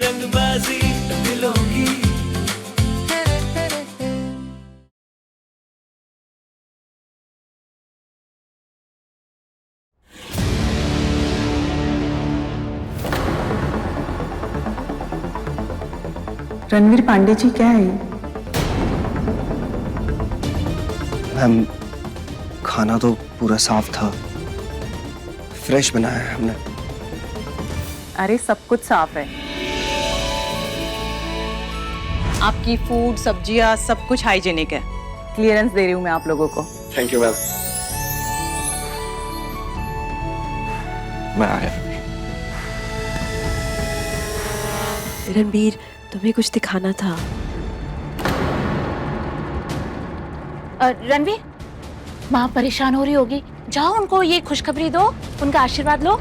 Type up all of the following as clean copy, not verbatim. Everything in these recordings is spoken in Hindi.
रंगबाजी दिलों की। रणवीर पांडे जी, क्या है ये? मैम, खाना तो पूरा साफ था, फ्रेश बनाया है हमने। अरे सब कुछ साफ है। आपकी फूड, सब्जियां, सब कुछ हाइजीनिक है। क्लियरेंस दे रही हूँ मैं आप लोगों को। Thank you ma'am. मैं आया। रणबीर, तुम्हें कुछ दिखाना था। रणवीर, माँ परेशान हो रही होगी, जाओ उनको ये खुशखबरी दो, उनका आशीर्वाद लो।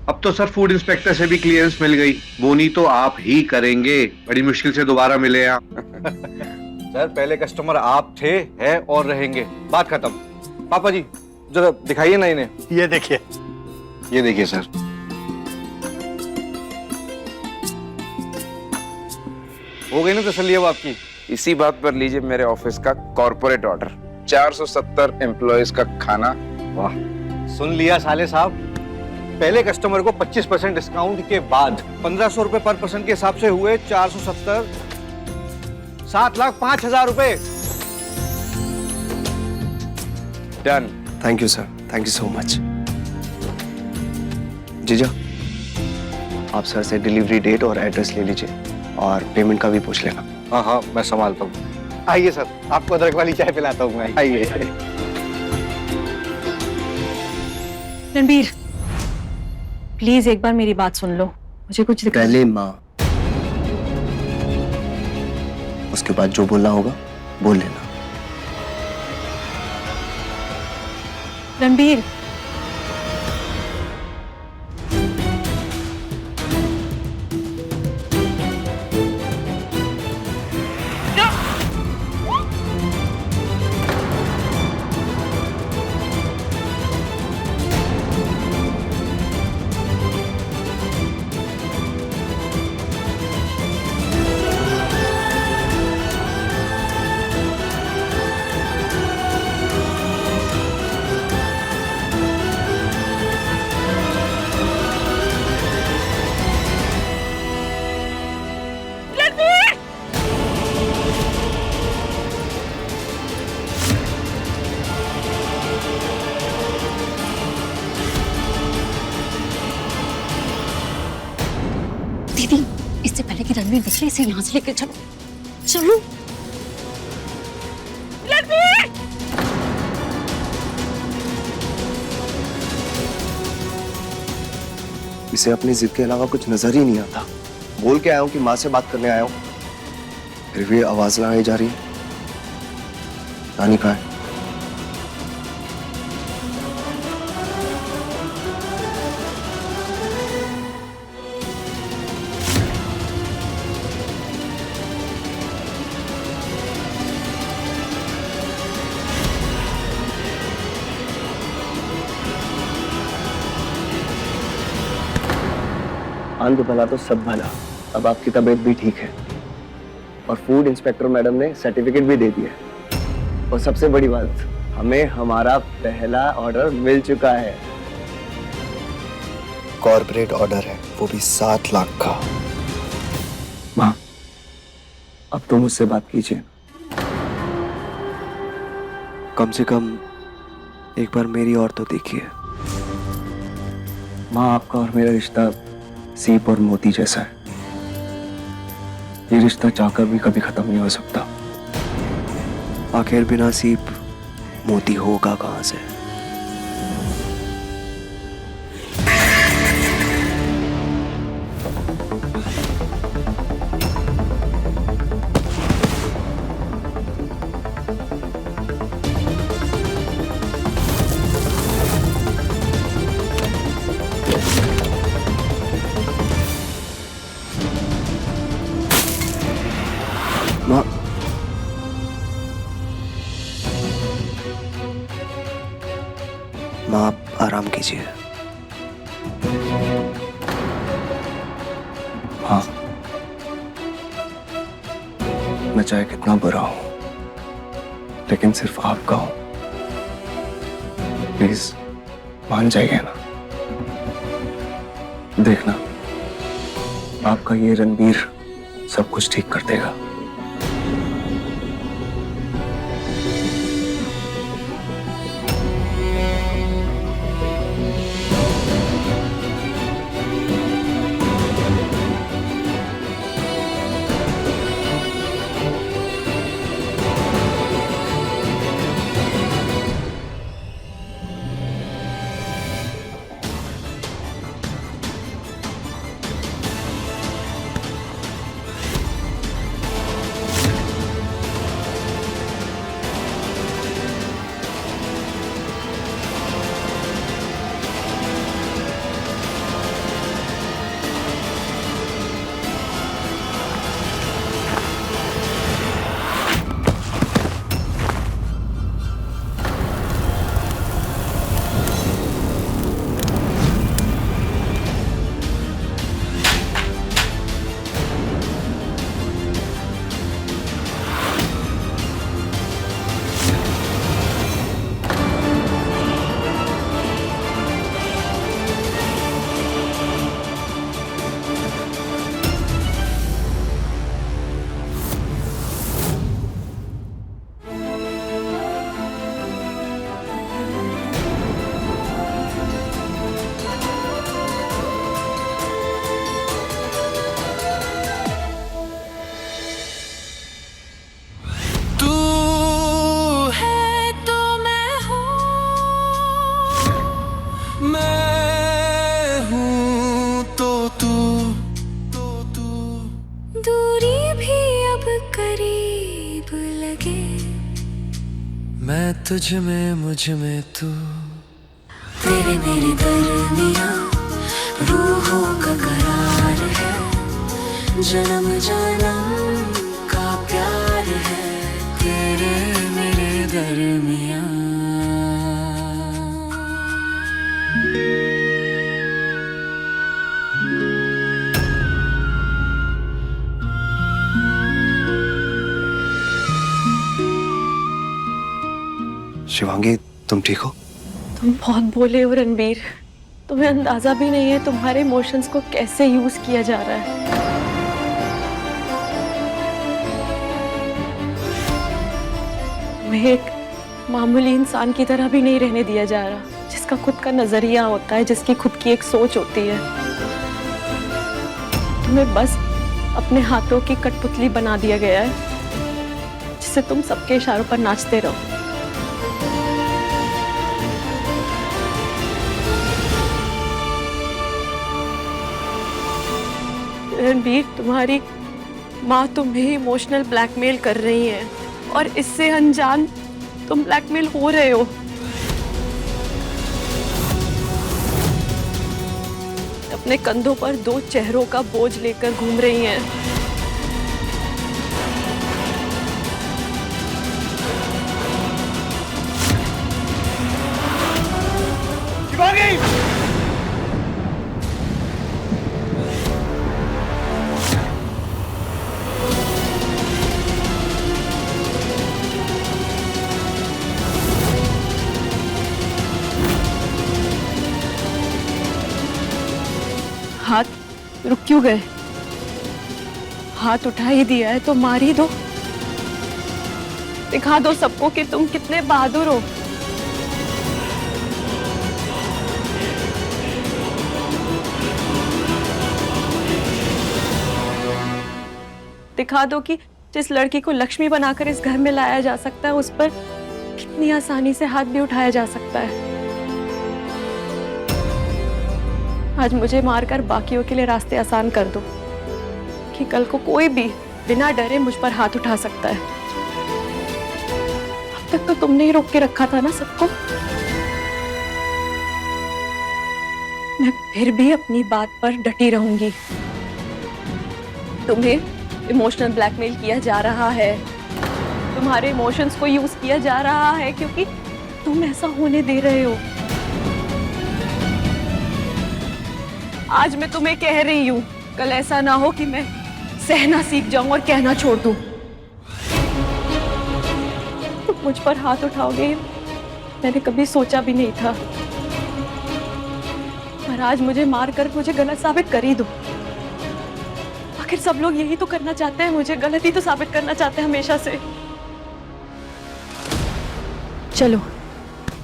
अब तो सर फूड इंस्पेक्टर से भी क्लियरेंस मिल गई, बोनी तो आप ही करेंगे। बड़ी मुश्किल से दोबारा मिले आप। सर पहले कस्टमर आप थे, है और रहेंगे। बात खत्म। पापा जी जरा दिखाइए ना इन्हें। ये देखिए। ये देखिए सर। हो गई ना तसल्ली अब आपकी? इसी बात पर लीजिए मेरे ऑफिस का कॉर्पोरेट ऑर्डर। 470 एम्प्लॉयज का खाना। वाह, सुन लिया साले साहब। पहले कस्टमर को 25% डिस्काउंट के बाद 1500 रुपए पर पर्सन के हिसाब से हुए 470, 7,05,000 रुपए। Done. Thank you sir, thank you so much. जीजा, आप सर से डिलीवरी डेट और एड्रेस ले लीजिए और पेमेंट का भी पूछ लेना। हाँ हाँ, मैं संभालता हूँ। आइए सर, आपको अदरक वाली चाय पिलाता हूँ मैं। आइए। रणबीर, प्लीज एक बार मेरी बात सुन लो, मुझे कुछ पहले माँ, उसके बाद जो बोलना होगा बोल लेना। रणबीर, दीदी, इससे पहले कि रणवीर निकले इसे यहाँ से लेकर चलो। चलो। रणवीर! इसे अपनी जिद के अलावा कुछ नजर ही नहीं आता। बोल के आया हूँ कि माँ से बात करने आया हूँ, फिर भी आवाज लगाई जा रही है। नानी कहाँ है? अंत भला तो सब भला। अब आपकी तबीयत भी ठीक है और फूड इंस्पेक्टर मैडम ने सर्टिफिकेट भी दे दिया। और सबसे बड़ी बात, हमें हमारा पहला ऑर्डर मिल चुका है। कॉर्पोरेट ऑर्डर है, वो भी 7 लाख का। माँ, अब तो मुझसे बात कीजिए। कम से कम एक बार मेरी और तो देखिए। माँ, आपका और मेरा रिश्ता सीप और मोती जैसा है। ये रिश्ता चाहकर भी कभी खत्म नहीं हो सकता। आखिर बिना सीप मोती होगा कहां से? हाँ, मैं चाहे कितना बुरा हूं, लेकिन सिर्फ आपका हूं। प्लीज मान जाइए ना। देखना, आपका ये रणबीर सब कुछ ठीक कर देगा। मैं तुझ में मुझ में तू, तेरे मेरे दरमियां रूहों का करार है, जन्म जन्म का प्यार है, तेरे मेरे दरमियां। शिवांगी, तुम ठीक हो? तुम बहुत बोले हो रणबीर। तुम्हें अंदाजा भी नहीं है तुम्हारे इमोशंस को कैसे यूज किया जा रहा है। तुम्हें एक मामूली इंसान की तरह भी नहीं रहने दिया जा रहा, जिसका खुद का नजरिया होता है, जिसकी खुद की एक सोच होती है। तुम्हें बस अपने हाथों की कठपुतली बना दिया गया है, जिससे तुम सबके इशारों पर नाचते रहो। रणबीर, तुम्हारी माँ तुम्हें इमोशनल ब्लैकमेल कर रही है और इससे अनजान तुम ब्लैकमेल हो रहे हो। अपने कंधों पर दो चेहरों का बोझ लेकर घूम रही हैं। हाथ रुक क्यों गए? हाथ उठा ही दिया है तो मार ही दो। दिखा दो सबको कि तुम कितने बहादुर हो। दिखा दो कि जिस लड़की को लक्ष्मी बनाकर इस घर में लाया जा सकता है, उस पर कितनी आसानी से हाथ भी उठाया जा सकता है। आज मुझे मारकर बाकियों के लिए रास्ते आसान कर दो कि कल को कोई भी बिना डरे मुझ पर हाथ उठा सकता है। अब तक तो तुमने ही रोक के रखा था ना सबको। मैं फिर भी अपनी बात पर डटी रहूंगी। तुम्हें इमोशनल ब्लैकमेल किया जा रहा है, तुम्हारे इमोशंस को यूज किया जा रहा है, क्योंकि तुम ऐसा होने दे रहे हो। आज मैं तुम्हें कह रही हूँ, कल ऐसा ना हो कि मैं सहना सीख जाऊं और कहना छोड़ दूं। तुम मुझ पर हाथ उठाओगे मैंने कभी सोचा भी नहीं था, पर आज मुझे मार कर मुझे गलत साबित कर ही दो। आखिर सब लोग यही तो करना चाहते हैं, मुझे गलत ही तो साबित करना चाहते हैं हमेशा से। चलो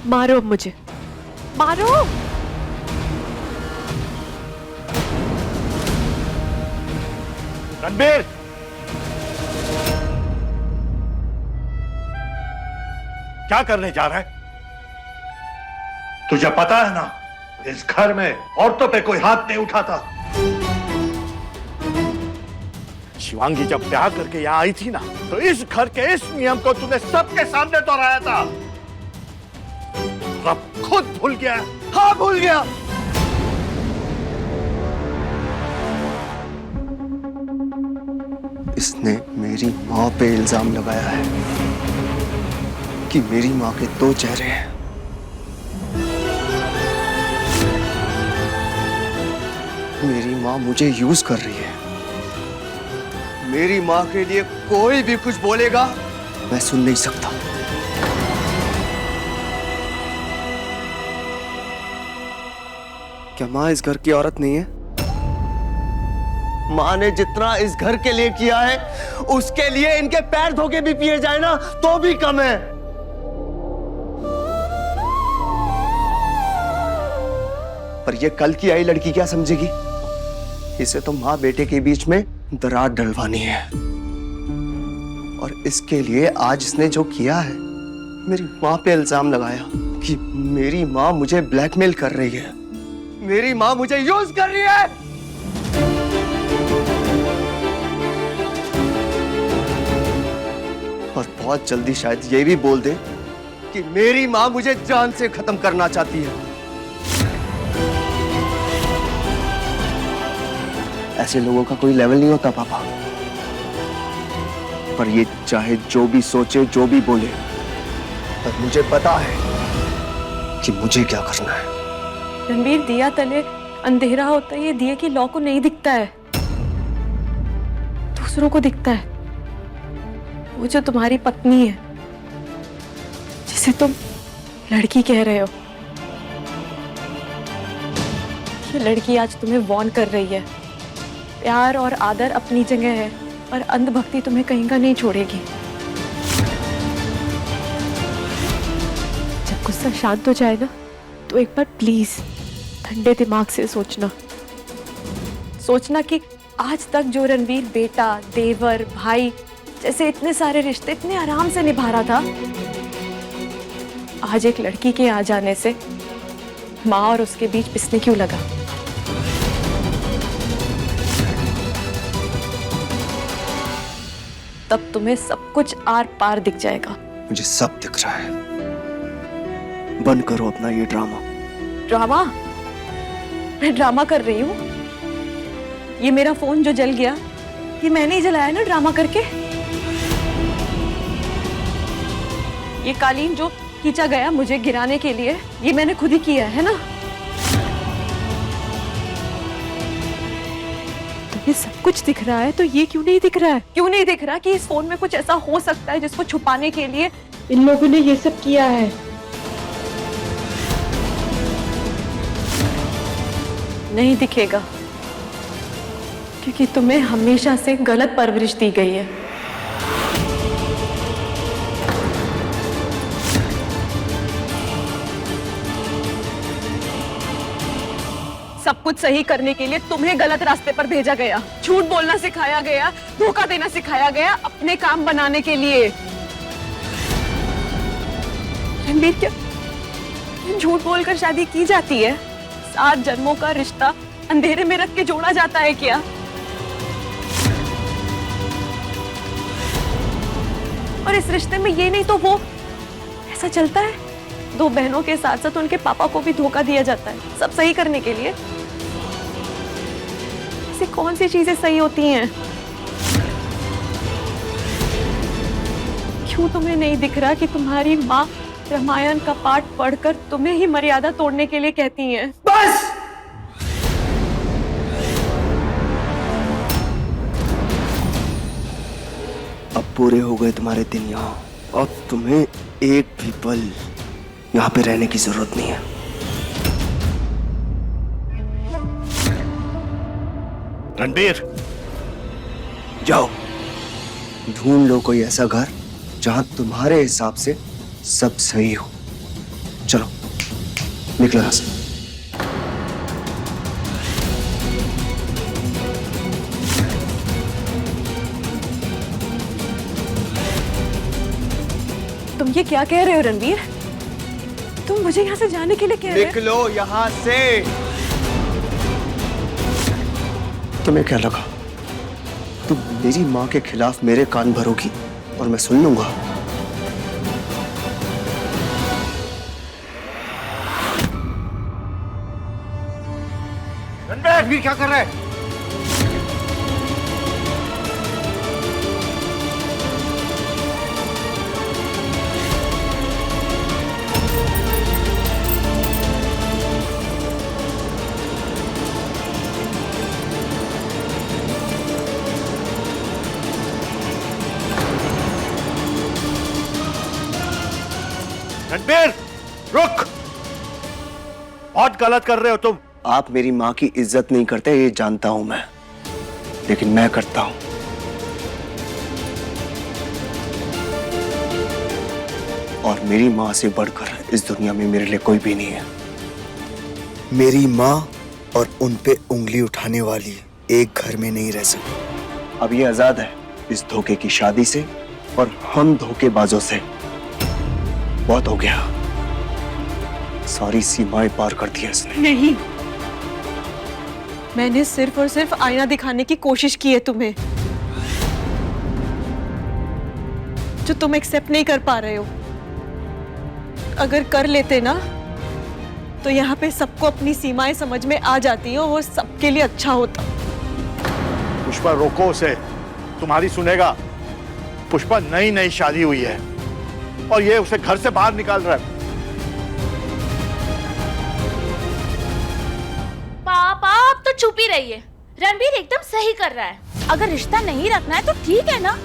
मारो अब मुझे, मारो। रणबीर, क्या करने जा रहा है? तुझे पता है ना, इस घर में औरतों पे कोई हाथ नहीं उठाता। शिवांगी जब ब्याह करके यहां आई थी ना, तो इस घर के इस नियम को तूने सबके सामने दोहराया था। अब खुद भूल गया? हाँ भूल गया। इसने मेरी माँ पे इल्जाम लगाया है कि मेरी माँ के दो चेहरे हैं। मेरी माँ मुझे यूज कर रही है। मेरी माँ के लिए कोई भी कुछ बोलेगा मैं सुन नहीं सकता। क्या माँ इस घर की औरत नहीं है? माँ ने जितना इस घर के लिए किया है, उसके लिए इनके पैर धो के भी पिए जाए ना तो भी कम है। पर ये कल की आई लड़की क्या समझेगी? इसे तो माँ बेटे के बीच में दरार डलवानी है। और इसके लिए आज इसने जो किया है, मेरी माँ पे इल्जाम लगाया कि मेरी माँ मुझे ब्लैकमेल कर रही है, मेरी माँ मुझे यूज कर रही है। और बहुत जल्दी शायद ये भी बोल दे कि मेरी माँ मुझे जान से खत्म करना चाहती है। ऐसे लोगों का कोई लेवल नहीं होता पापा। पर ये चाहे जो भी सोचे, जो भी बोले, पर मुझे पता है कि मुझे क्या करना है। रणबीर, दिया तले अंधेरा होता है, ये दिए की लौ को नहीं दिखता है, दूसरों को दिखता है। वो जो तुम्हारी पत्नी है, जिसे तुम लड़की कह रहे हो, ये लड़की आज तुम्हें वॉर्न कर रही है। प्यार और आदर अपनी जगह है, पर अंधभक्ति तुम्हें कहीं का नहीं छोड़ेगी। जब गुस्सा शांत हो जाए ना, तो एक बार प्लीज ठंडे दिमाग से सोचना कि आज तक जो रणवीर बेटा, देवर, भाई जैसे इतने सारे रिश्ते इतने आराम से निभा रहा था, आज एक लड़की के आ जाने से माँ और उसके बीच पिसने क्यों लगा? तब तुम्हें सब कुछ आर पार दिख जाएगा। मुझे सब दिख रहा है। बंद करो अपना ये ड्रामा। ड्रामा? मैं ड्रामा कर रही हूँ? ये मेरा फोन जो जल गया, ये मैंने ही जलाया ना ड्रामा करके। ये कालीन जो खींचा गया मुझे गिराने के लिए, ये मैंने खुद ही किया है ना। तुम्हें सब कुछ दिख रहा है तो ये क्यों नहीं दिख रहा है? क्यों नहीं दिख रहा कि इस फोन में कुछ ऐसा हो सकता है जिसको छुपाने के लिए इन लोगों ने ये सब किया है? नहीं दिखेगा, क्योंकि तुम्हें हमेशा से गलत परवरिश दी गई है। सब कुछ सही करने के लिए तुम्हें गलत रास्ते पर भेजा गया, झूठ बोलना सिखाया गया, धोखा देना सिखाया गया, अपने काम बनाने के लिए। रणबीर, क्या झूठ बोलकर शादी की जाती है? 7 जन्मों का रिश्ता अंधेरे में रख के जोड़ा जाता है क्या? और इस रिश्ते में ये नहीं तो वो ऐसा चलता है। 2 बहनों के साथ साथ उनके पापा को भी धोखा दिया जाता है, सब सही करने के लिए। ऐसी कौन सी चीजें सही होती हैं? क्यों तुम्हें नहीं दिख रहा कि तुम्हारी माँ रामायण का पाठ पढ़कर तुम्हें ही मर्यादा तोड़ने के लिए कहती हैं? बस! पूरे हो गए तुम्हारे दिन यहाँ। अब तुम्हें एक भी पल यहाँ पे रहने की जरूरत नहीं है। रणबीर, जाओ ढूंढ लो कोई ऐसा घर जहां तुम्हारे हिसाब से सब सही हो। चलो निकलो यहां से। तुम ये क्या कह रहे हो रणवीर? तुम मुझे यहाँ से जाने के लिए कह रहे हो? निकलो यहां से। तुम्हें क्या लगा तुम मेरी माँ के खिलाफ मेरे कान भरोगी और मैं सुन लूंगा? रणबीर क्या कर रहा है? रणबीर रुक, बहुत गलत कर रहे हो तुम। आप मेरी माँ की इज्जत नहीं करते ये जानता हूं मैं, लेकिन मैं करता हूं। और मेरी माँ से बढ़कर इस दुनिया में मेरे लिए कोई भी नहीं है। मेरी माँ और उन पे उंगली उठाने वाली एक घर में नहीं रह सकती। अब ये आजाद है इस धोखे की शादी से और हम धोखेबाजों से। बहुत हो गया, सारी सीमाएं पार कर दी इसने। नहीं, मैंने सिर्फ और सिर्फ आईना दिखाने की कोशिश की है तुम्हें, जो तुम एक्सेप्ट नहीं कर पा रहे हो। अगर कर लेते ना तो यहाँ पे सबको अपनी सीमाएं समझ में आ जाती और वो सबके लिए अच्छा होता। पुष्पा रोको उसे, तुम्हारी सुनेगा। पुष्पा नई नई शादी हुई है और ये उसे घर से बाहर निकाल रहा है। पापा आप तो चुप ही रहिए। रणबीर एकदम सही कर रहा है। अगर रिश्ता नहीं रखना है तो ठीक है ना,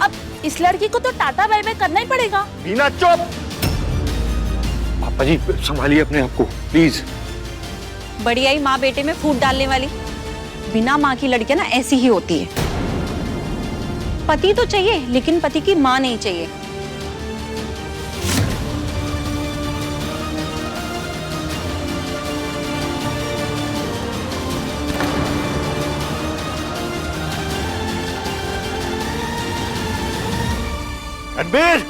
अब इस लड़की को तो टाटा बाय बाय करना ही पड़ेगा। बीना चुप। पापा जी संभालिए अपने आप को प्लीज। बड़ी आई माँ बेटे में फूट डालने वाली। बिना माँ की लड़कियां ना ऐसी ही होती है। पति तो चाहिए लेकिन पति की माँ नहीं चाहिए। रणबीर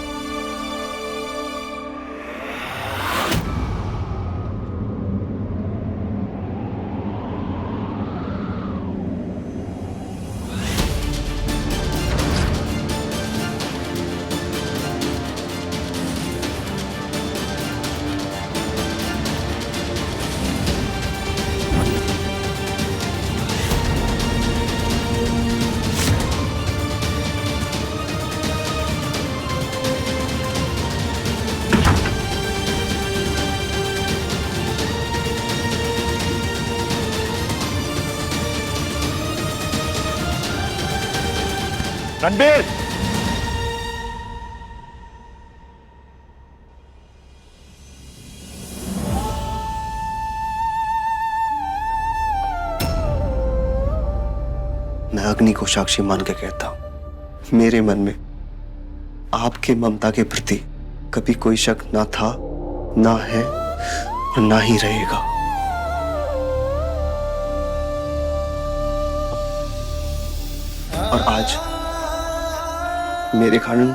रणबीर मैं अग्नि को साक्षी मान के कहता हूं, मेरे मन में आपके ममता के प्रति कभी कोई शक ना था, ना है और ना ही रहेगा। और आज मेरे कारण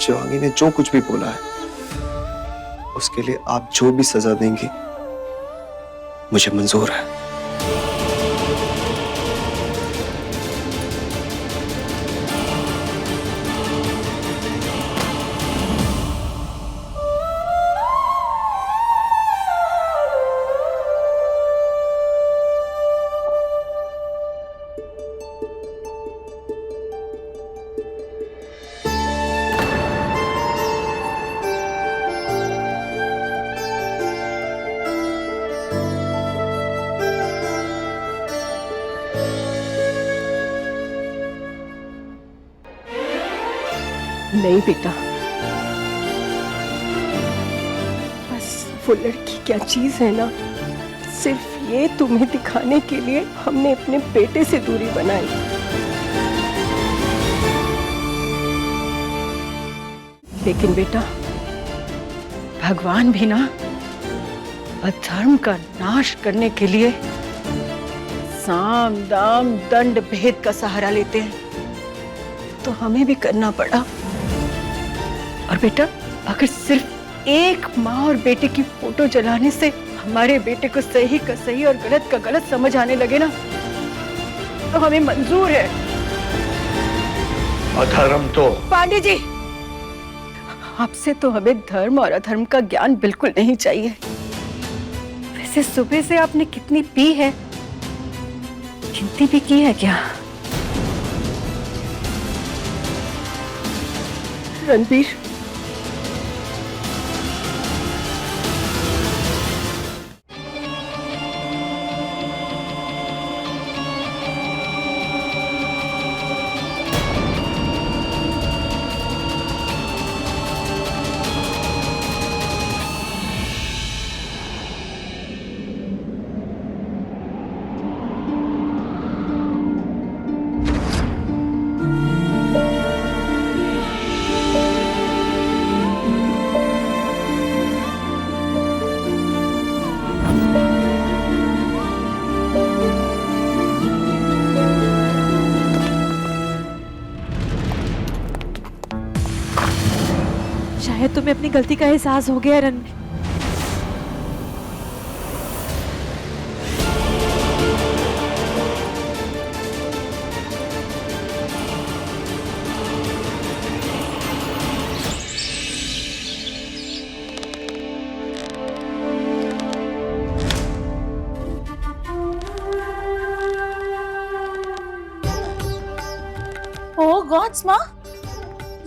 शिवांगी ने जो कुछ भी बोला है उसके लिए आप जो भी सजा देंगे मुझे मंजूर है। नहीं बेटा, बस वो लड़की क्या चीज है ना, सिर्फ ये तुम्हें दिखाने के लिए हमने अपने बेटे से दूरी बनाई। लेकिन बेटा, भगवान भी ना अधर्म का नाश करने के लिए साम दाम दंड भेद का सहारा लेते हैं, तो हमें भी करना पड़ा। और बेटा, अगर सिर्फ एक माँ और बेटे की फोटो जलाने से हमारे बेटे को सही का सही और गलत का गलत समझ आने लगे ना, तो हमें मंजूर है। अधर्म तो पांडे जी, आपसे तो हमें धर्म और अधर्म का ज्ञान बिल्कुल नहीं चाहिए। वैसे सुबह से आपने कितनी पी है, गिनती भी की है क्या? रणबीर, शायद तुम्हें अपनी गलती का एहसास हो गया रणबीर। ओह गॉड्स माँ,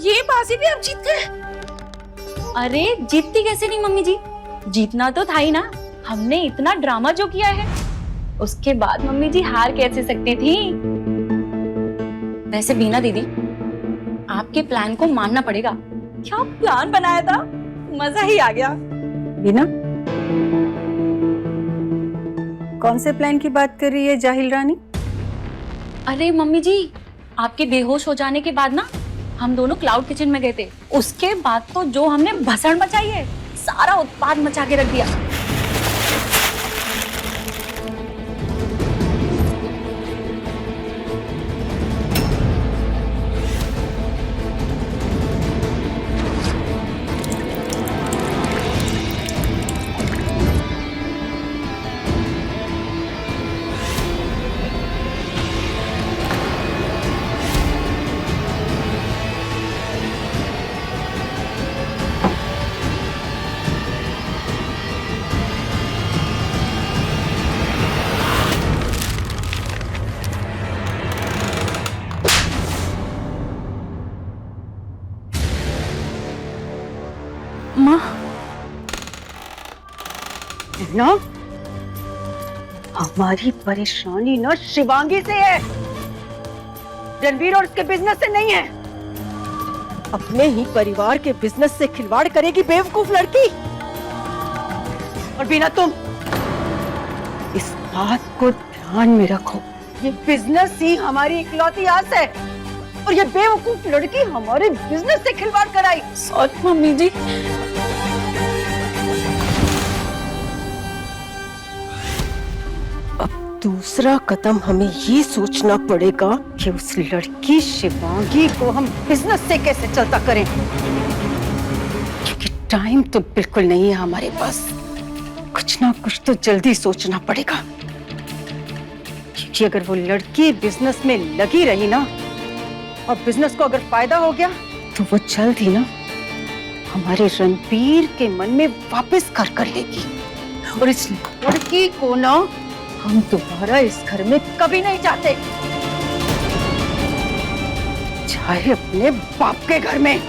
ये बाजी भी अब जीत गए। अरे जीतती कैसे नहीं मम्मी जी, जीतना तो था ही ना। हमने इतना ड्रामा जो किया है, उसके बाद मम्मी जी हार कैसे सकती थी। वैसे बीना दीदी, आपके प्लान को मानना पड़ेगा। क्या प्लान बनाया था, मजा ही आ गया। बीना, कौन से प्लान की बात कर रही है जाहिल रानी? अरे मम्मी जी, आपके बेहोश हो जाने के बाद ना हम दोनों क्लाउड किचन में गए थे। उसके बाद तो जो हमने भसड़ मचाई है, सारा उत्पाद मचा के रख दिया। माँ, ना हमारी परेशानी ना शिवांगी से है, रणबीर और उसके बिजनेस से नहीं है। अपने ही परिवार के बिजनेस से खिलवाड़ करेगी बेवकूफ लड़की। और बिना, तुम इस बात को ध्यान में रखो, ये बिजनेस ही हमारी इकलौती आस है, और ये बेवकूफ लड़की हमारे बिजनेस से खिलवाड़ कराई। सॉरी मम्मी जी। दूसरा कदम हमें ये सोचना पड़ेगा कि उस लड़की शिवांगी को हम बिजनेस से कैसे चलता करें, क्योंकि टाइम तो बिल्कुल नहीं है हमारे पास। कुछ ना कुछ तो जल्दी सोचना पड़ेगा, क्योंकि अगर वो लड़की बिजनेस में लगी रही ना, और बिजनेस को अगर फायदा हो गया, तो वो जल्द ही ना हमारे रणबीर के मन में वापस घर कर लेगी। और इस लड़की को ना हम दोबारा इस घर में कभी नहीं चाहते, चाहे अपने बाप के घर में।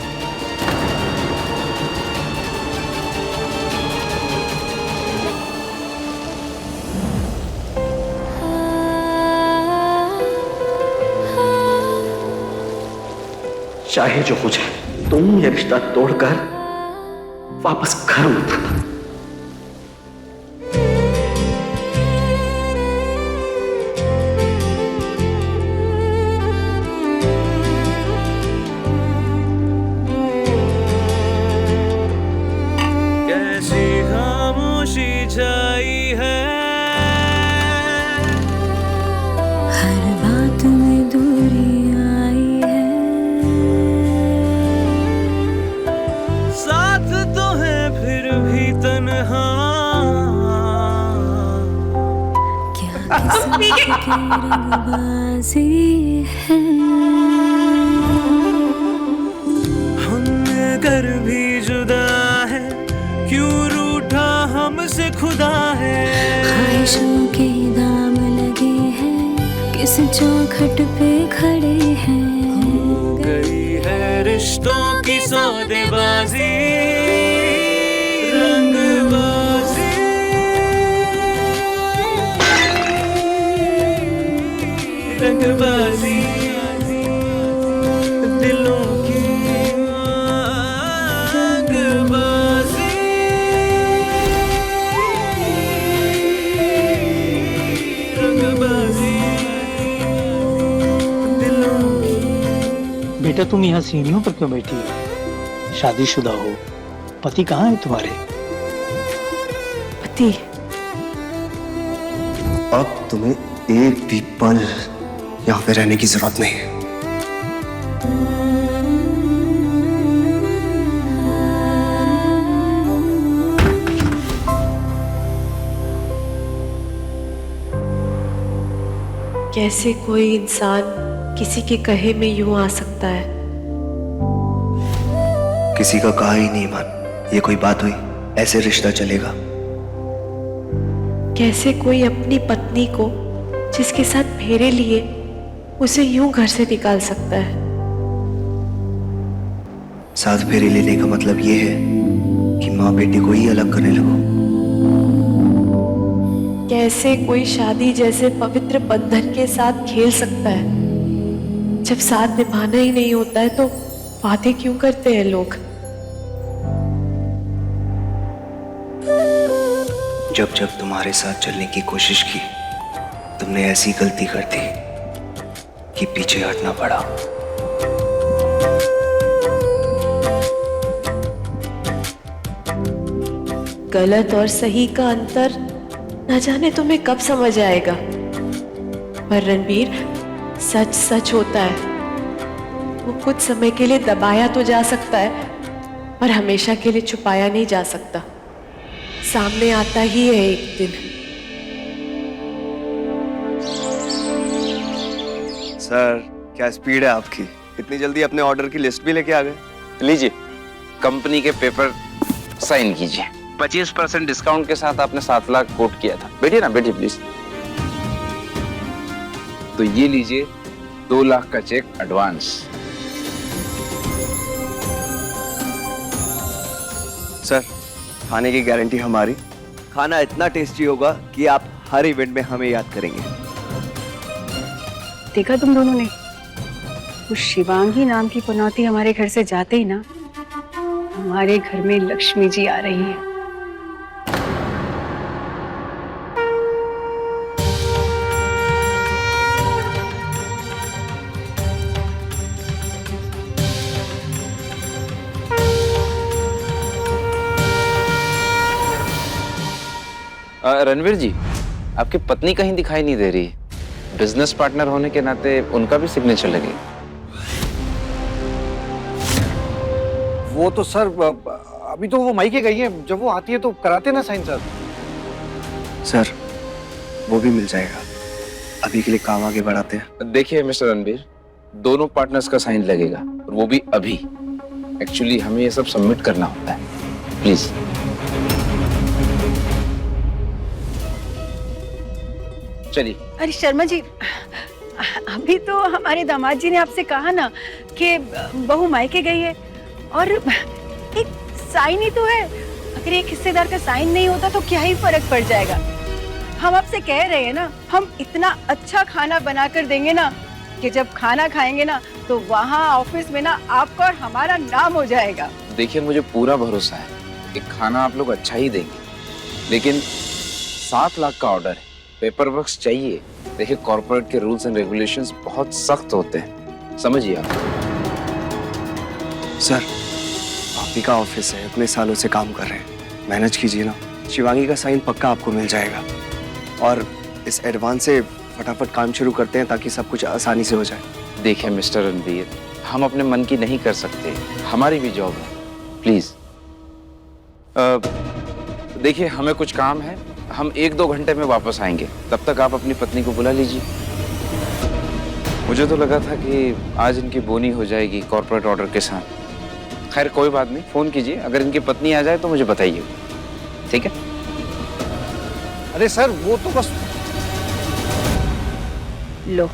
चाहे जो हो जाए, तुम ये रिश्ता तोड़कर वापस घर मत आना। कैसी खामोशी छाई है, हर बात में दूरी आई है, साथ तो है फिर भी तन्हा, क्या किस्मत की रंगबाजी है, हमने कर भी जुदा है, क्यों रूठा हमसे खुदा है, ख्वाहिशों के दाम लगे हैं, किस चौखट पे खड़े हैं, हो गई है रिश्तों की सौदेबाजी, रंगबाजी, रंगबाजी, दिलों की रंगबाजी, रंगबाजी, दिलों की। बेटा तुम यहाँ सीढ़ियों पर क्यों बैठी हो? शादीशुदा हो, पति कहाँ है तुम्हारे? पति अब तुम्हें एक भी पल यहाँ पे रहने की जरूरत नहीं है। कैसे कोई इंसान किसी के कहे में यूं आ सकता है? किसी का कहा ही नहीं मान, ये कोई बात हुई? ऐसे रिश्ता चलेगा? कैसे कोई अपनी पत्नी को जिसके साथ फेरे लिए उसे यूं घर से निकाल सकता है? साथ फेरे लेने का मतलब ये है कि माँ बेटी को ही अलग करने लगो। कैसे कोई शादी जैसे पवित्र बंधन के साथ खेल सकता है? जब साथ निभाना ही नहीं होता है तो वादे क्यों करते हैं लोग? जब जब तुम्हारे साथ चलने की कोशिश की, तुमने ऐसी गलती कर दी कि पीछे हटना पड़ा। गलत और सही का अंतर न जाने तुम्हें कब समझ आएगा, पर रणबीर सच सच होता है। वो कुछ समय के लिए दबाया तो जा सकता है, पर हमेशा के लिए छुपाया नहीं जा सकता। सामने आता ही है एक दिन। सर क्या स्पीड है आपकी, इतनी जल्दी अपने ऑर्डर की लिस्ट भी लेके आ गए। लीजिए कंपनी के पेपर साइन कीजिए। 25% डिस्काउंट के साथ आपने 7 लाख कोट किया था। बैठिए ना, बैठिए प्लीज। तो ये लीजिए 2 लाख का चेक एडवांस। सर खाने की गारंटी हमारी, खाना इतना टेस्टी होगा कि आप हर इवेंट में हमें याद करेंगे। देखा तुम दोनों ने, उस शिवांगी नाम की पनौती हमारे घर से जाते ही ना हमारे घर में लक्ष्मी जी आ रही है। रणवीर जी, आपकी पत्नी कहीं दिखाई नहीं दे रही। बिजनेस पार्टनर होने के नाते उनका भी सिग्नेचर लगे। वो तो सर अभी तो वो मायके गई है, जब वो आती है तो कराते ना साइन सर। सर वो भी मिल जाएगा, अभी के लिए काम आगे बढ़ाते हैं। देखिए मिस्टर रणवीर, दोनों पार्टनर्स का साइन लगेगा और वो भी अभी। एक्चुअली हमें ये सब सबमिट करना होता है, प्लीज। चलिए। अरे शर्मा जी, अभी तो हमारे दामाद जी ने आपसे कहा ना कि बहू मायके गई है, और एक साइन ही तो है। अगर एक हिस्सेदार का साइन नहीं होता तो क्या ही फर्क पड़ जाएगा। हम आपसे कह रहे हैं ना, हम इतना अच्छा खाना बना कर देंगे ना कि जब खाना खाएंगे ना तो वहाँ ऑफिस में ना आपका और हमारा नाम हो जाएगा। देखिए मुझे पूरा भरोसा है कि खाना आप लोग अच्छा ही देंगे, लेकिन 7 लाख का ऑर्डर है, पेपर वर्क चाहिए। देखिए कॉर्पोरेट के रूल्स एंड रेगुलेशंस बहुत सख्त होते हैं, समझिए आप। सर, भाभी का ऑफिस है, इतने सालों से काम कर रहे हैं, मैनेज कीजिए ना। शिवांगी का साइन पक्का आपको मिल जाएगा, और इस एडवांस से फटाफट काम शुरू करते हैं ताकि सब कुछ आसानी से हो जाए। देखिए मिस्टर रणबीर, हम अपने मन की नहीं कर सकते, हमारी भी जॉब है, प्लीज। देखिए हमें कुछ काम है, हम 1-2 घंटे में वापस आएंगे, तब तक आप अपनी पत्नी को बुला लीजिए। मुझे तो लगा था कि आज इनकी बोनी हो जाएगी कॉर्पोरेट ऑर्डर के साथ। खैर कोई बात नहीं, फोन कीजिए, अगर इनकी पत्नी आ जाए तो मुझे बताइए, ठीक है? अरे सर वो तो बस लो,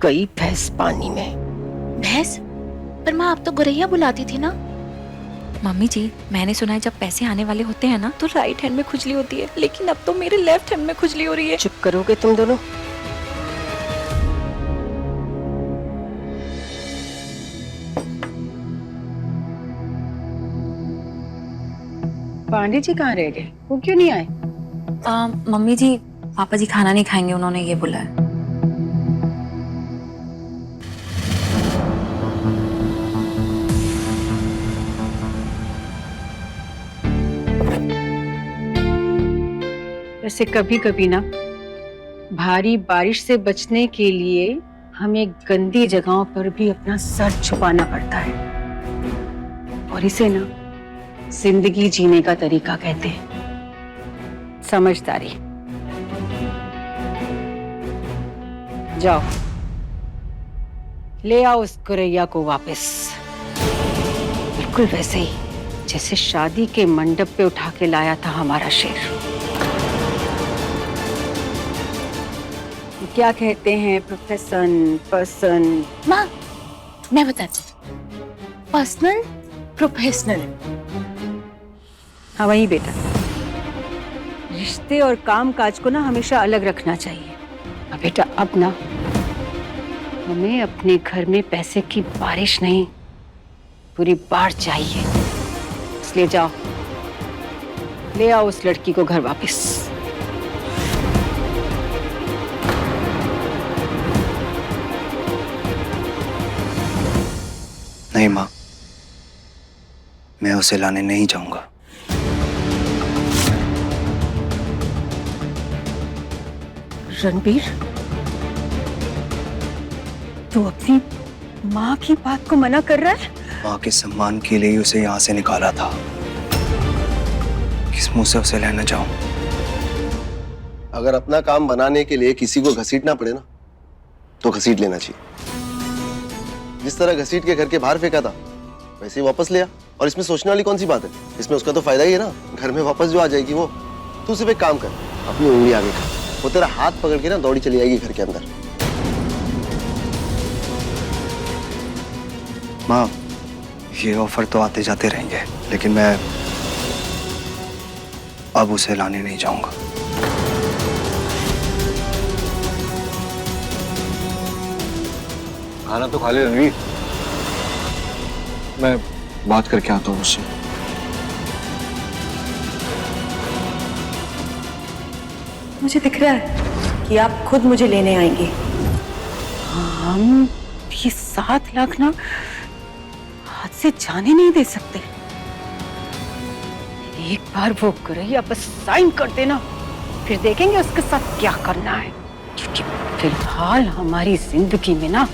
गई भैंस पानी में। भैंस? पर माँ आप तो गुरैया बुलाती थी ना। मम्मी जी, मैंने सुना है जब पैसे आने वाले होते हैं ना तो राइट हैंड में खुजली होती है, लेकिन अब तो मेरे लेफ्ट हैंड में खुजली हो रही है। चुप करोगे तुम दोनों? पांडे जी कहाँ रह गए? वो क्यों नहीं आए? मम्मी जी, पापा जी खाना नहीं खाएंगे, उन्होंने ये बोला है। वैसे कभी कभी ना भारी बारिश से बचने के लिए हमें गंदी जगहों पर भी अपना सर छुपाना पड़ता है, और इसे ना जिंदगी जीने का तरीका कहते हैं। समझदारी। जाओ ले आओ उस गुरैया को वापस, बिल्कुल वैसे ही जैसे शादी के मंडप पे उठा के लाया था हमारा शेर। क्या कहते हैं प्रोफेशन पर्सन? माँ मैं बताती हूँ, पर्सनल प्रोफेशनल। हाँ वही बेटा, रिश्ते और काम काज को ना हमेशा अलग रखना चाहिए। अब बेटा अब ना हमें अपने घर में पैसे की बारिश नहीं, पूरी बाढ़ चाहिए। इसलिए जाओ ले आओ उस लड़की को घर वापस। नहीं माँ, मैं उसे लाने नहीं जाऊंगा। रणबीर, तू अपनी माँ की बात को मना कर रहा है? माँ के सम्मान के लिए उसे यहाँ से निकाला था, किस मुंह से उसे लेना जाऊं? अगर अपना काम बनाने के लिए किसी को घसीटना पड़े ना तो घसीट लेना चाहिए। जिस तरह घसीट के घर के बाहर फेंका था वैसे ही वापस लिया, और इसमें सोचने वाली कौन सी बात है? इसमें उसका तो फायदा ही है ना, घर में वापस जो आ जाएगी वो। तू सिर्फ एक काम कर, अपनी उंगली आगे कर, वो तेरा हाथ पकड़ के ना दौड़ी चली जाएगी घर के अंदर। माँ, ये ऑफर तो आते जाते रहेंगे, लेकिन मैं अब उसे लाने नहीं जाऊंगा। खाना तो खा ले रणवीर। मैं बात करके आता हूँ उससे। मुझे दिख रहा है कि आप खुद मुझे लेने आएंगे। हम ये 7 लाख ना हाथ से जाने नहीं दे सकते। एक बार वो गुरैया बस साइन कर देना, फिर देखेंगे उसके साथ क्या करना है। क्योंकि फिलहाल हमारी जिंदगी में ना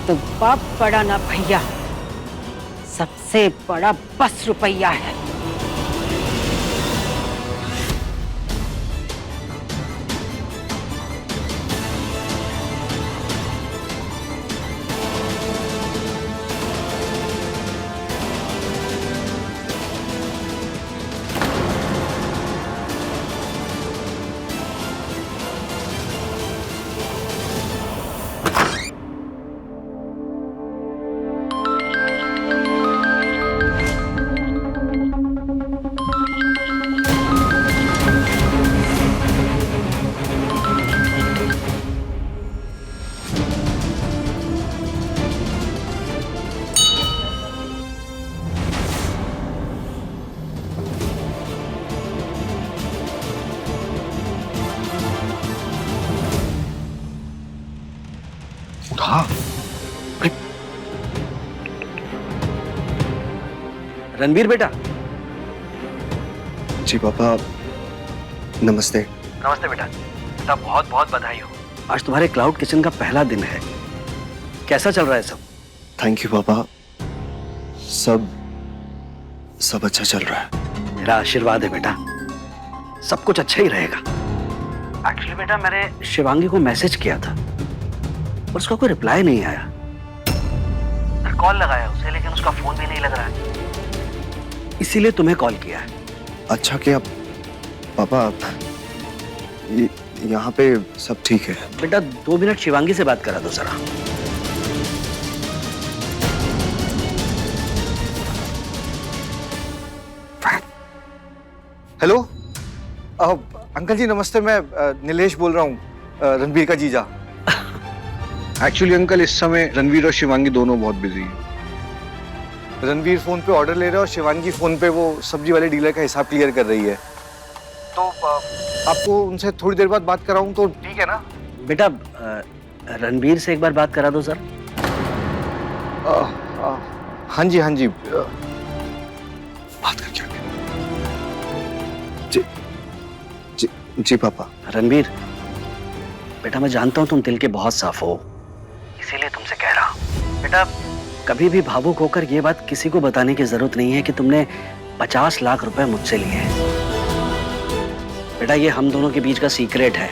तो बाप बड़ा ना भैया, सबसे बड़ा बस रुपया है। कहा? रणबीर बेटा। जी पापा, नमस्ते। नमस्ते बेटा। बेटा बहुत बहुत बधाई हो। आज तुम्हारे क्लाउड किचन का पहला दिन है। कैसा चल रहा है सब? थैंक यू पापा, सब अच्छा चल रहा है। मेरा आशीर्वाद है बेटा, सब कुछ अच्छा ही रहेगा। एक्चुअली बेटा मैंने शिवांगी को मैसेज किया था और उसका कोई रिप्लाई नहीं आया। मैं कॉल लगाया उसे लेकिन उसका फोन भी नहीं लग रहा है, इसीलिए तुम्हें कॉल किया है। अच्छा किया पापा, यहाँ पे सब ठीक है। बेटा 2 मिनट शिवांगी से बात करा दो जरा। हेलो अंकल जी नमस्ते, मैं नीलेश बोल रहा हूँ, रणबीर का जीजा। एक्चुअली अंकल इस समय रणवीर और शिवांगी दोनों बहुत बिजी हैं। रणबीर फोन पे ऑर्डर ले रहा है और शिवांगी फोन पे वो सब्जी वाले डीलर का हिसाब क्लियर कर रही है, तो आपको उनसे थोड़ी देर बाद बात कराऊं तो ठीक है ना? बेटा रणबीर से एक बार बात करा दो सर। हाँ जी हाँ जी, बात करके आगे। जी पापा। रणबीर बेटा मैं जानता हूँ तुम दिल के बहुत साफ हो, इसीलिए तुमसे कह रहा हूँ। बेटा कभी भी भावुक होकर ये बात किसी को बताने की जरूरत नहीं है कि तुमने 50 लाख रुपए मुझसे लिए हैं। बेटा ये हम दोनों के बीच का सीक्रेट है,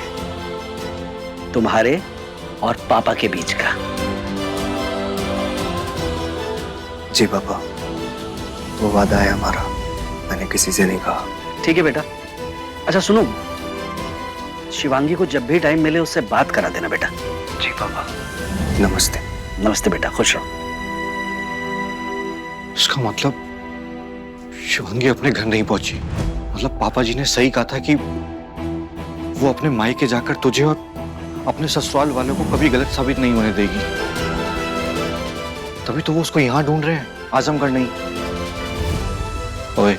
तुम्हारे और पापा के बीच का। जी पापा, वो वादा है हमारा, मैंने किसी से नहीं कहा। ठीक है बेटा। अच्छा सुनो, शिवांगी को जब भी टाइम मिले उससे बात करा देना बेटा। जी पापा। नमस्ते। नमस्ते बेटा, खुश रहो। इसका मतलब शिवांगी अपने घर नहीं पहुंची, मतलब पापा जी ने सही कहा था कि वो अपने मायके जाकर तुझे और अपने ससुराल वालों को कभी गलत साबित नहीं होने देगी। तभी तो वो उसको यहां ढूंढ रहे हैं, आजमगढ़ नहीं। ओए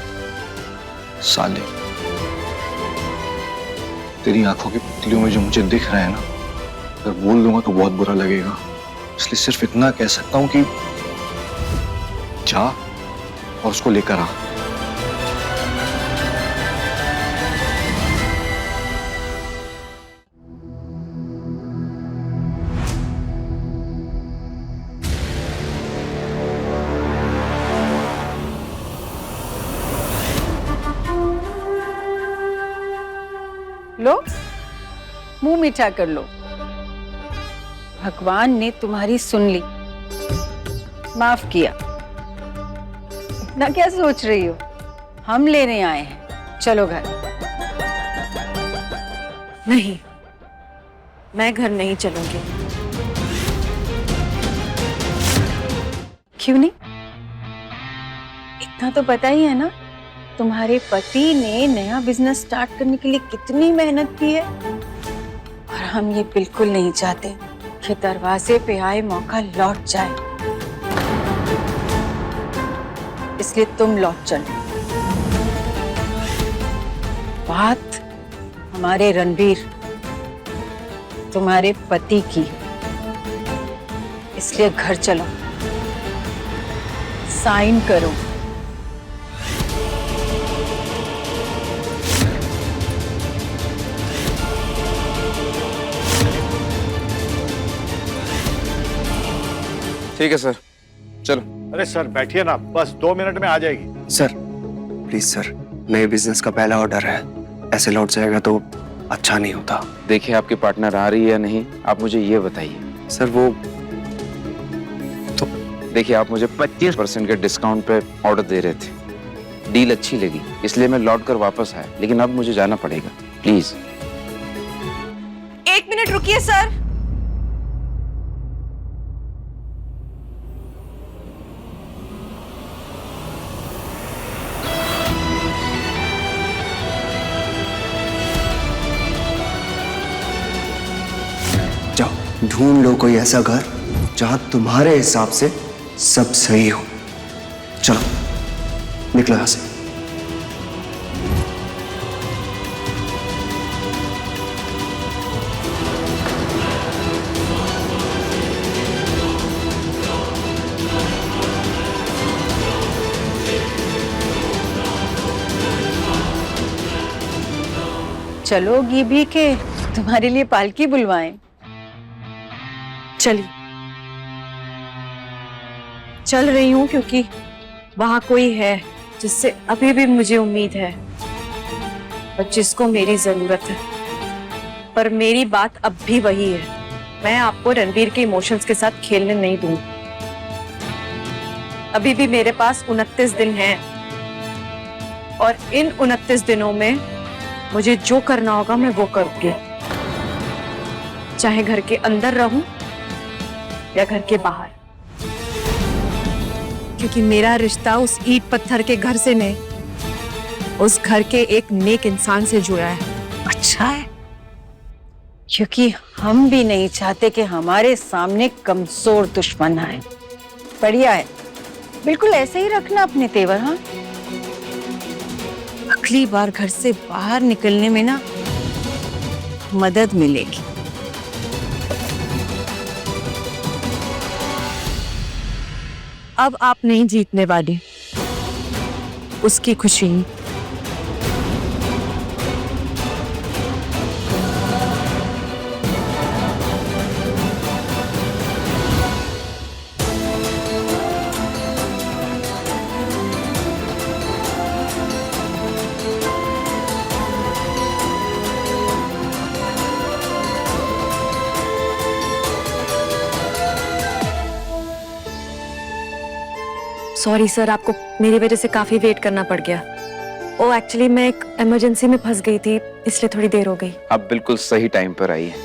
साले, तेरी आंखों की पुतलियों में जो मुझे दिख रहा है ना, अगर बोल दूंगा तो बहुत बुरा लगेगा, इसलिए सिर्फ इतना कह सकता हूं कि जा और उसको लेकर आ। लो, मुंह मीठा कर लो। भगवान ने तुम्हारी सुन ली, माफ किया। इतना क्या सोच रही हो? हम लेने आए हैं, चलो घर। नहीं, मैं घर नहीं चलूंगी। क्यों नहीं? इतना तो पता ही है ना, तुम्हारे पति ने नया बिजनेस स्टार्ट करने के लिए कितनी मेहनत की है, और हम ये बिल्कुल नहीं चाहते कि दरवाजे पे आए मौका लौट जाए, इसलिए तुम लौट चलो। बात हमारे रणबीर, तुम्हारे पति की, इसलिए घर चलो, साइन करो। ठीक है सर, चलो। अरे सर बैठिए ना, बस 2 मिनट में आ जाएगी। सर प्लीज सर, नए बिजनेस का पहला ऑर्डर है, ऐसे लौट जाएगा तो अच्छा नहीं होता। देखिए आपकी पार्टनर आ रही है या नहीं, आप मुझे ये बताइए। सर वो तो देखिए आप मुझे 25% के डिस्काउंट पे ऑर्डर दे रहे थे, डील अच्छी लगी इसलिए मैं लौट कर वापस आया, लेकिन अब मुझे जाना पड़ेगा, प्लीज। 1 मिनट रुकिए सर। जाओ ढूंढ लो कोई ऐसा घर जहां तुम्हारे हिसाब से सब सही हो। चलो निकलो यहां से। चलोगी भी के तुम्हारे लिए पालकी बुलवाएं? चलिए, चल रही हूँ क्योंकि वहां कोई है जिससे अभी भी मुझे उम्मीद है और जिसको मेरी जरूरत है। पर मेरी बात अब भी वही है, मैं आपको रणबीर के इमोशंस के साथ खेलने नहीं दूंगी। अभी भी मेरे पास 29 दिन हैं और इन 29 दिनों में मुझे जो करना होगा मैं वो करूंगी, चाहे घर के अंदर रहूं या घर के बाहर, क्योंकि मेरा रिश्ता उस ईंट पत्थर के घर से नहीं, उस घर के एक नेक इंसान से जुड़ा है। अच्छा है, क्योंकि हम भी नहीं चाहते कि हमारे सामने कमजोर दुश्मन आए। बढ़िया है, बिल्कुल ऐसे ही रखना अपने तेवर। हाँ, अगली बार घर से बाहर निकलने में ना मदद मिलेगी। अब आप नहीं जीतने वाली, उसकी खुशी। सॉरी सर, आपको मेरी वजह से काफी वेट करना पड़ गया। ओ एक्चुअली मैं एक इमरजेंसी में फंस गई थी, इसलिए थोड़ी देर हो गई। आप बिल्कुल सही टाइम पर आई है,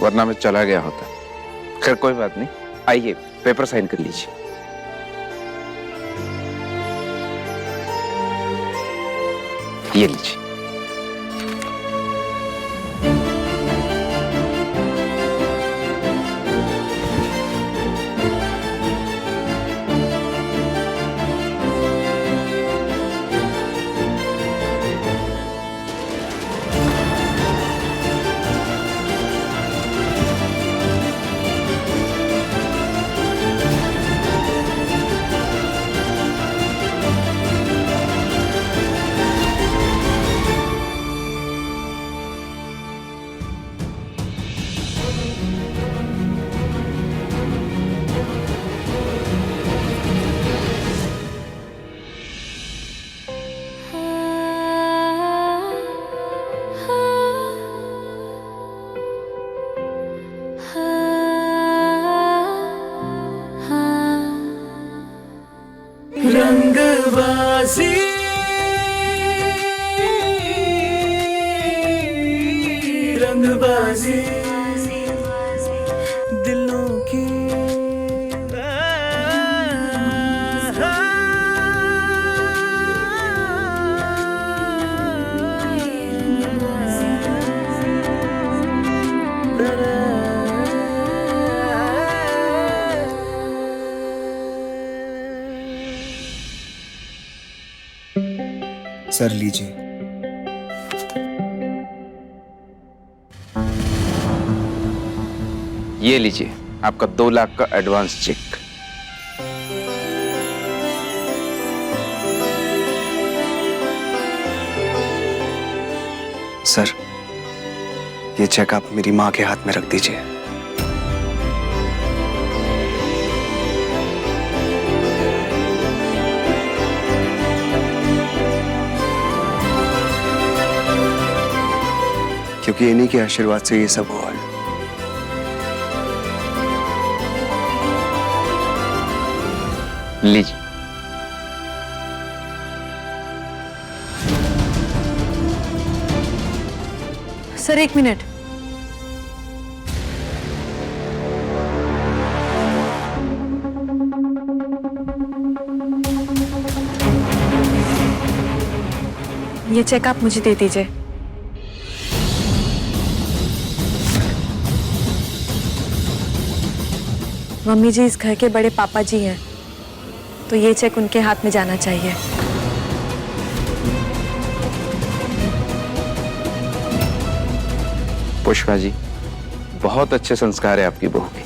वरना मैं चला गया होता। खैर कोई बात नहीं, आइए पेपर साइन कर लीजिए। ये लीजिए। रंगबाजी रंगबाजी दिलों की सर लीजिए। ये लीजिए आपका 2 लाख का एडवांस चेक। सर, ये चेक आप मेरी माँ के हाथ में रख दीजिए। क्योंकि इन्हीं के आशीर्वाद से ये सब हुआ है। लीजिए। सर 1 मिनट, ये चेक आप मुझे दे दीजिए। मम्मी जी इस घर के बड़े पापा जी हैं, तो ये चेक उनके हाथ में जाना चाहिए। पुष्पा जी, बहुत अच्छे संस्कार है आपकी बहू के।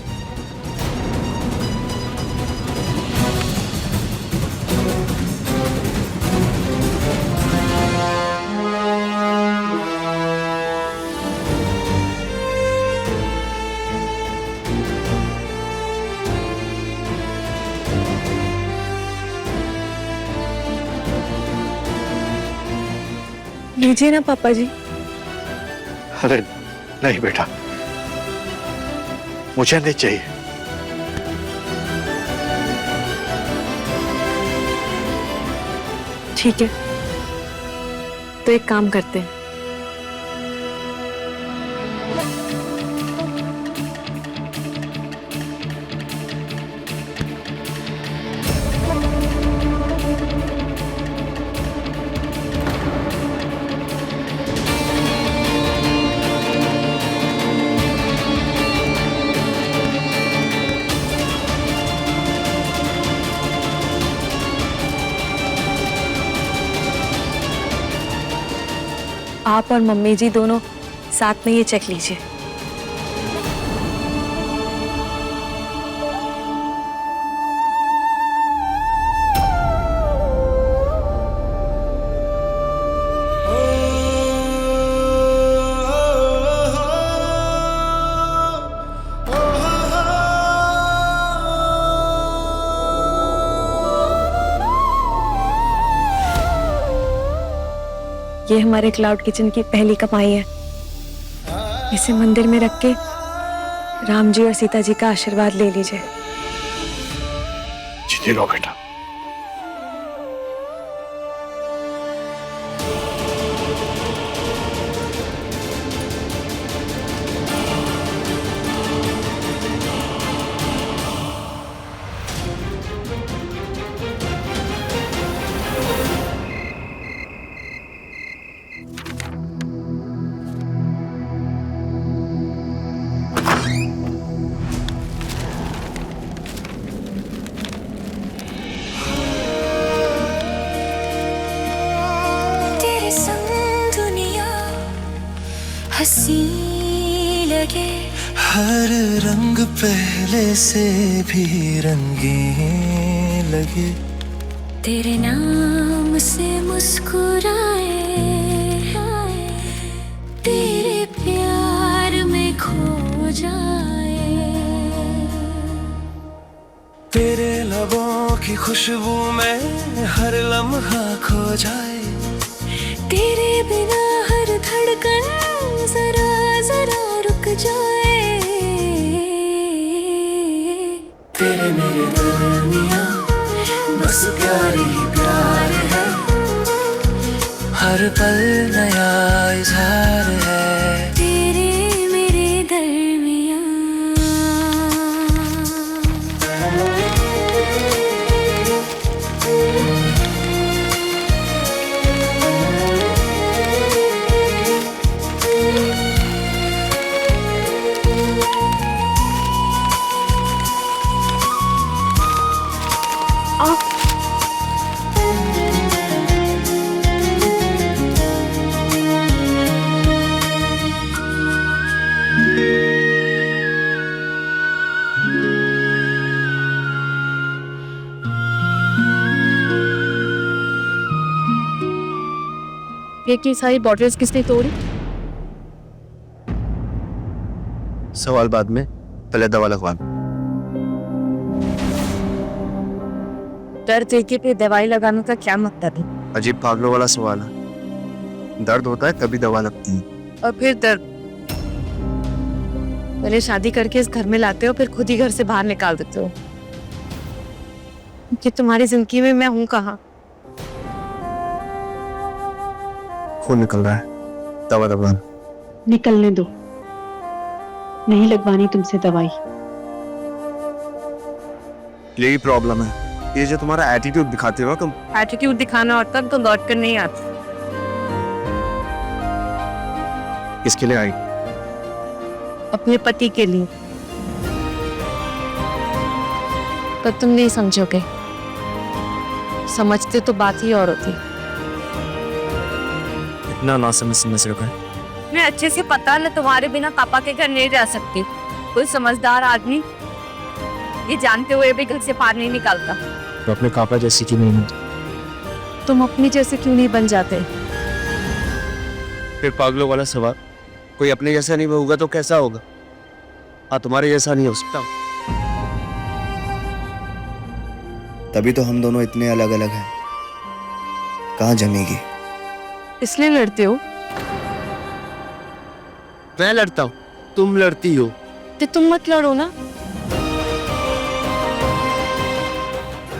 लीजिए ना पापा जी। अरे नहीं बेटा, मुझे नहीं चाहिए। ठीक है, तो एक काम करते हैं। आप और मम्मी जी दोनों साथ में ये चेक लीजिए। ये हमारे क्लाउड किचन की पहली कमाई है। इसे मंदिर में रख के राम जी और सीता जी का आशीर्वाद ले लीजिए। जीती रहो बेटा। हंसी लगे, हर रंग पहले से भी रंगीन लगे, तेरे नाम से मुस्कुराए, तेरे प्यार में खो जाए, तेरे लबों की खुशबू में हर लम्हा खो जाए, तेरे बिना हर धड़कन जरा जरा रुक जाए, तेरे मेरे दरमियां बस प्यार ही प्यार है, हर पल नया इज़हार है, तेरे मेरे दरमियां। ये सारी बॉटल्स किसने तोड़ी? सवाल बाद में, पहले दवा लगवा। दर्द देखे पे दवाई लगाने का क्या मतलब है? अजीब पागलों वाला सवाल है। दर्द होता है तभी दवा लगती है। और फिर दर्द पहले शादी करके इस घर में लाते हो, फिर खुद ही घर से बाहर निकाल देते हो। कि तुम्हारी जिंदगी में मैं हूं कहाँ? खून निकल रहा है, दवा दबा। निकलने दो, नहीं लगवानी तुमसे दवाई। यही प्रॉब्लम है, ये जो तुम्हारा एटीट्यूड दिखाते हो तुम। एटीट्यूड दिखाना होता तो लौट कर नहीं आती। किसके लिए आई? अपने पति के लिए। पर तुम नहीं समझोगे, समझते तो बात ही और होती। इतना ना समझ रखा है। मैं अच्छे से पता न तुम्हारे बिना पापा के घर नहीं जा सकती। कोई समझदार आदमी ये जानते हुए भी घर से बाहर नहीं निकालता। तो अपने पापा जैसी क्यों नहीं होती? तुम अपनी जैसे क्यों नहीं बन जाते? फिर पागलों वाला सवाल, कोई अपने जैसा नहीं होगा तो कैसा होगा? हाँ, तुम्हारे जैसा नहीं हो सकता। तभी तो हम दोनों इतने अलग अलग हैं। कहाँ जमेगी? इसलिए लड़ते हो? मैं लड़ता हूँ, तुम लड़ती हो। तो तुम मत लड़ो ना।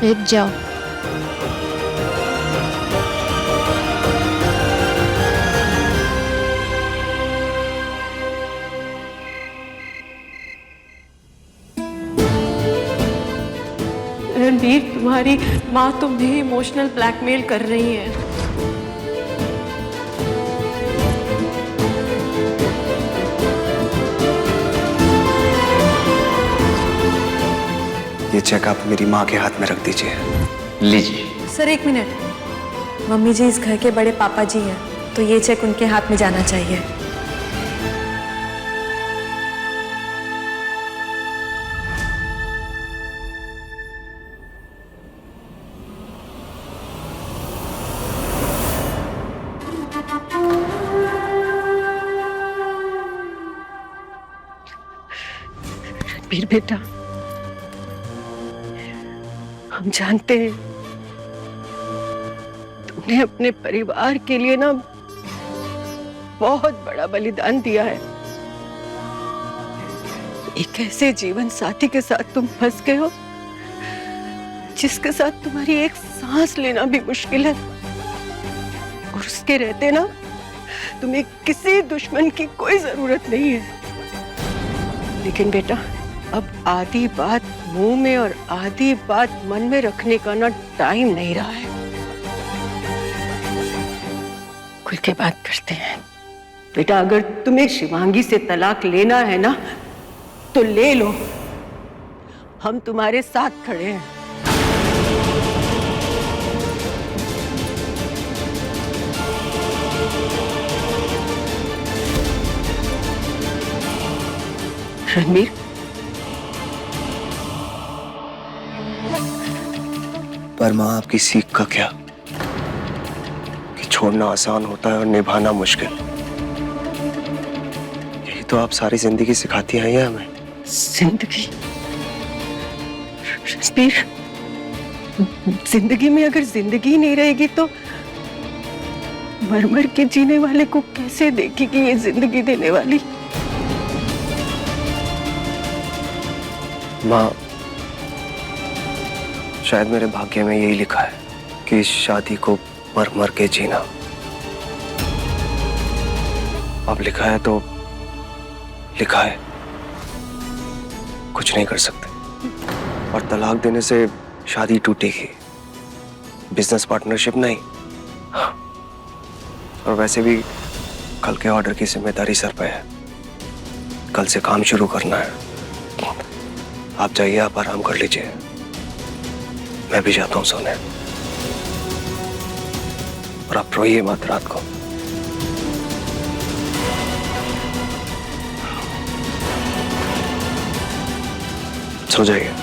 लेट जाओ। रणबीर, तुम्हारी माँ तुम्हें इमोशनल ब्लैकमेल कर रही है। ये चेक आप मेरी माँ के हाथ में रख दीजिए। लीजिए। सर 1 मिनट, मम्मी जी इस घर के बड़े पापा जी हैं, तो ये चेक उनके हाथ में जाना चाहिए। रणबीर बेटा, हम जानते हैं तुमने अपने परिवार के लिए ना बहुत बड़ा बलिदान दिया है। एक ऐसे जीवन साथी के साथ तुम फंस गए हो जिसके साथ तुम्हारी एक सांस लेना भी मुश्किल है, और उसके रहते ना तुम्हें किसी दुश्मन की कोई जरूरत नहीं है। लेकिन बेटा, अब आधी बात मुंह में और आधी बात मन में रखने का ना टाइम नहीं रहा है। खुल के बात करते हैं। बेटा, अगर तुम्हें शिवांगी से तलाक लेना है ना तो ले लो, हम तुम्हारे साथ खड़े हैं। रणबीर, पर माँ, आपकी सीख का क्या कि छोड़ना आसान होता है और निभाना मुश्किल। यही तो आप सारी जिंदगी सिखाती आई हैं हमें। जिंदगी? रणबीर, जिंदगी में अगर जिंदगी नहीं रहेगी तो मर मर के जीने वाले को कैसे देखेगी ये जिंदगी देने वाली? माँ, शायद मेरे भाग्य में यही लिखा है कि इस शादी को मर मर के जीना। अब लिखा है तो लिखा है, कुछ नहीं कर सकते। और तलाक देने से शादी टूटेगी, बिजनेस पार्टनरशिप नहीं। और वैसे भी कल के ऑर्डर की जिम्मेदारी सर पे है, कल से काम शुरू करना है। आप जाइए, आप आराम कर लीजिए, मैं भी जाता हूँ सोने। और आप रोइए मत रात को। सो जाइए।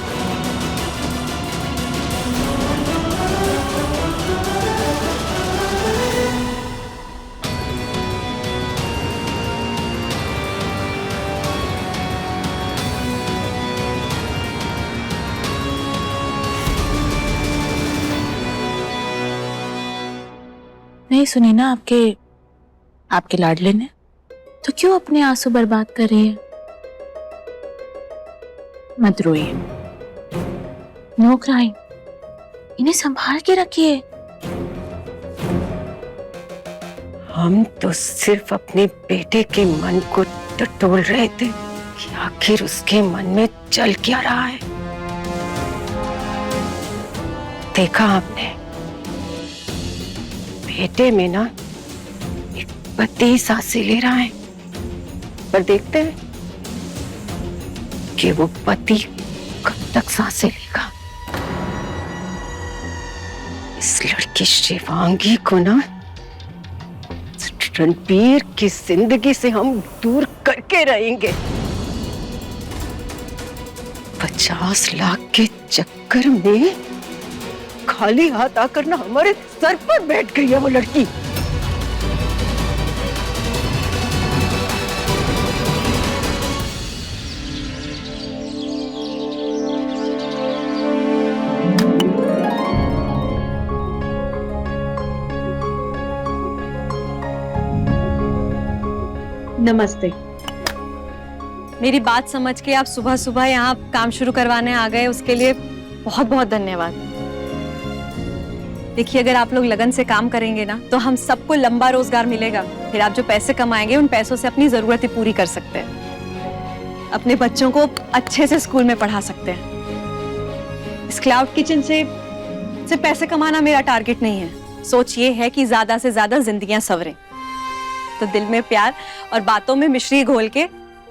नहीं सुनी ना आपके लाडले ने, तो क्यों अपने आंसू बर्बाद कर रही है? मत रोइए, नो क्राइम, इन्हें संभाल के रखिए। हम तो सिर्फ अपने बेटे के मन को टटोल रहे थे कि आखिर उसके मन में चल क्या रहा है। देखा आपने, बेटे में ना एक पति सांसें ले रहा है, पर देखते हैं कि वो पति कब तक सांसें लेगा। इस लड़की शिवांगी को ना रणबीर की जिंदगी से हम दूर करके रहेंगे। 50 लाख के चक्कर में खाली हाथ आकर ना हमारे सर पर बैठ गई है वो लड़की। नमस्ते। मेरी बात समझ के आप सुबह सुबह यहाँ काम शुरू करवाने आ गए, उसके लिए बहुत बहुत धन्यवाद। देखिए, अगर आप लोग लगन से काम करेंगे ना तो हम सबको लंबा रोजगार मिलेगा। फिर आप जो पैसे कमाएंगे उन पैसों से अपनी जरूरतें पूरी कर सकते हैं, अपने बच्चों को अच्छे से स्कूल में पढ़ा सकते हैं। इस क्लाउड किचन से सिर्फ पैसे कमाना मेरा टारगेट नहीं है। सोच ये है कि ज्यादा से ज्यादा जिंदगियां संवरें। तो दिल में प्यार और बातों में मिश्री घोल के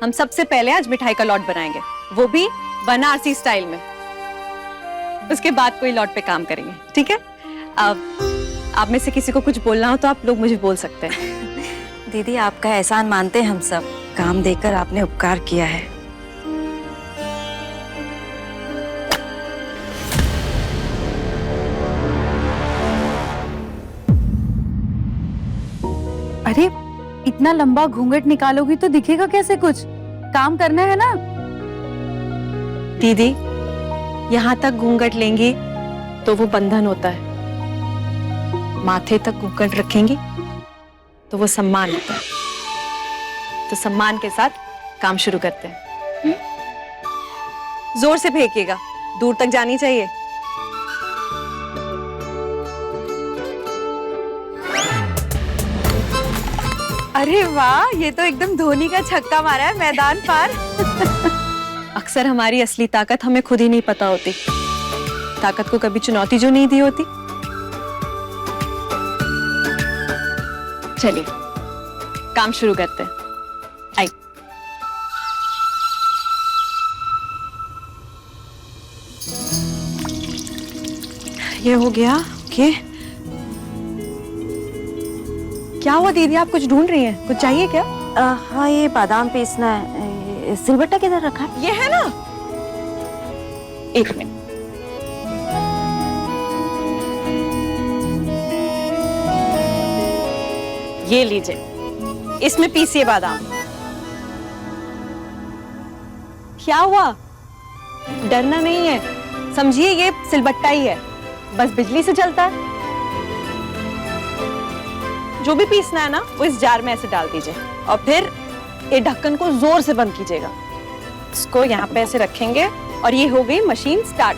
हम सबसे पहले आज मिठाई का लॉट बनाएंगे, वो भी बनारसी स्टाइल में। उसके बाद कोई लॉट पे काम करेंगे, ठीक है? अब आप में से किसी को कुछ बोलना हो तो आप लोग मुझे बोल सकते हैं। दीदी, आपका एहसान मानते हैं हम सब। काम देकर आपने उपकार किया है। अरे इतना लंबा घूंघट निकालोगी तो दिखेगा कैसे? कुछ काम करना है ना। दीदी, यहाँ तक घूंघट लेंगी तो वो बंधन होता है, माथे तक घूंघट रखेंगी तो वो सम्मान होता है। तो सम्मान के साथ काम शुरू करते हैं। जोर से फेंकिएगा, दूर तक जानी चाहिए। अरे वाह, ये तो एकदम धोनी का छक्का मारा है मैदान पार। अक्सर हमारी असली ताकत हमें खुद ही नहीं पता होती। ताकत को कभी चुनौती जो नहीं दी होती। चलिए काम शुरू करते हैं। आई। ये हो गया। ओके, क्या हुआ दीदी, आप कुछ ढूंढ रही हैं? कुछ चाहिए क्या? हाँ, ये बादाम पीसना है। सिलबट्टा किधर रखा है? ये है ना। एक मिनट। ये लीजिए, इसमें पीसिए बादाम। क्या हुआ? डरना नहीं है, समझिए ये सिलबट्टा ही है, बस बिजली से चलता है। जो भी पीसना है ना वो इस जार में ऐसे डाल दीजिए और फिर ये ढक्कन को जोर से बंद कीजिएगा। इसको यहाँ पे ऐसे रखेंगे और ये हो गई मशीन स्टार्ट।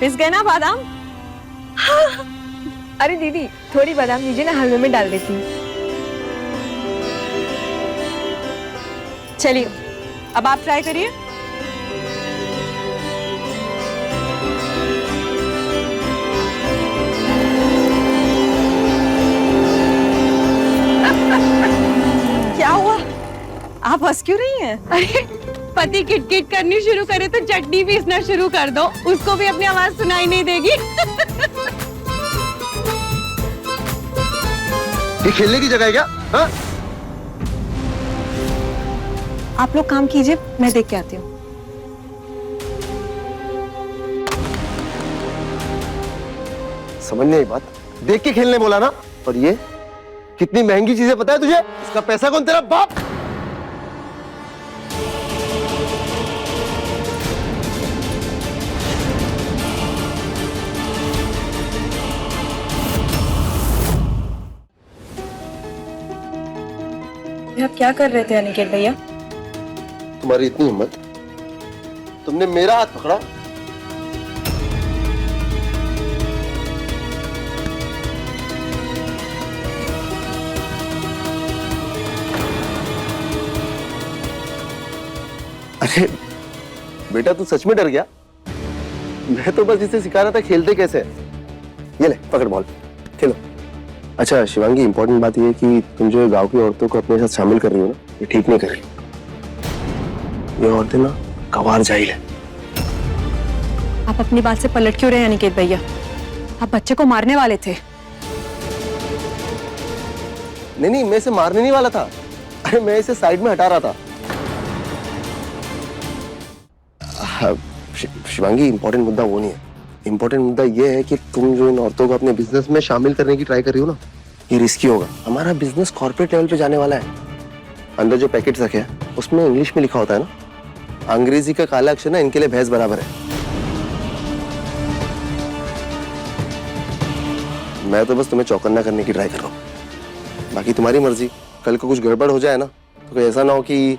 पिस गए ना बादाम? अरे दीदी, थोड़ी बादाम दीजिए ना, हलवे में डाल देती हूँ। चलिए अब आप ट्राई करिए। क्या हुआ? आप हंस क्यों रही हैं? अरे पति किटकिट करनी शुरू करे तो चटनी पीसना शुरू कर दो, उसको भी अपनी आवाज सुनाई नहीं देगी। ये खेलने की जगह है क्या? हाँ? आप लोग काम कीजिए, मैं देख के आती हूँ। समझ नहीं आई बात। देख के खेलने बोला ना। और ये कितनी महंगी चीजें पता है तुझे? इसका पैसा कौन? तेरा बाप। आप क्या कर रहे थे अनिकेत भैया? तुम्हारी इतनी हिम्मत, तुमने मेरा हाथ पकड़ा। अरे बेटा, तू सच में डर गया? मैं तो बस इसे सिखा रहा था खेलते कैसे। ये ले, पकड़ बॉल, खेलो। अच्छा शिवांगी, इंपॉर्टेंट बात ये है कि तुम जो गांव की औरतों को अपने साथ शामिल कर रही हो ना, ये ठीक नहीं कर रही। ये औरतें ना गंवार जाहिल है। आप अपनी बात से पलट क्यों रहे हैं अनिकेत भैया? आप बच्चे को मारने वाले थे। नहीं, मैं इसे मारने नहीं वाला था। अरे मैं इसे साइड में हटा रहा था। शिवांगी, इंपॉर्टेंट मुद्दा वो नहीं है। इंपॉर्टेंट मुद्दा ये है कि तुम जो इन औरतों को अपने बिजनेस में शामिल करने की ट्राई कर रही हो ना, ये रिस्की होगा। हमारा बिजनेस कॉर्पोरेट लेवल पे जाने वाला है। अंदर जो पैकेट रखे हैं उसमें इंग्लिश में लिखा होता है ना, अंग्रेजी का काला अक्षर ना इनके लिए भैंस बराबर है। मैं तो बस तुम्हें चौकन्ना करने की ट्राई कर रहा हूँ। बाकी तुम्हारी मर्जी। कल को कुछ गड़बड़ हो जाए ना तो कोई ऐसा ना हो कि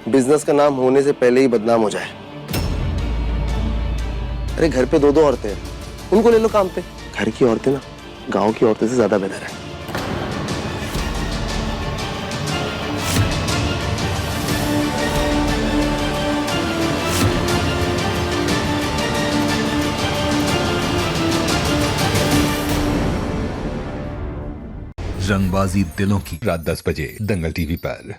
बिजनेस का नाम होने से पहले ही बदनाम हो जाए। अरे घर पे 2 औरतें हैं, उनको ले लो काम पे। घर की औरतें ना गांव की औरतें से ज्यादा बेहतर है। रंगबाजी दिलों की, रात 10 बजे दंगल टीवी पर।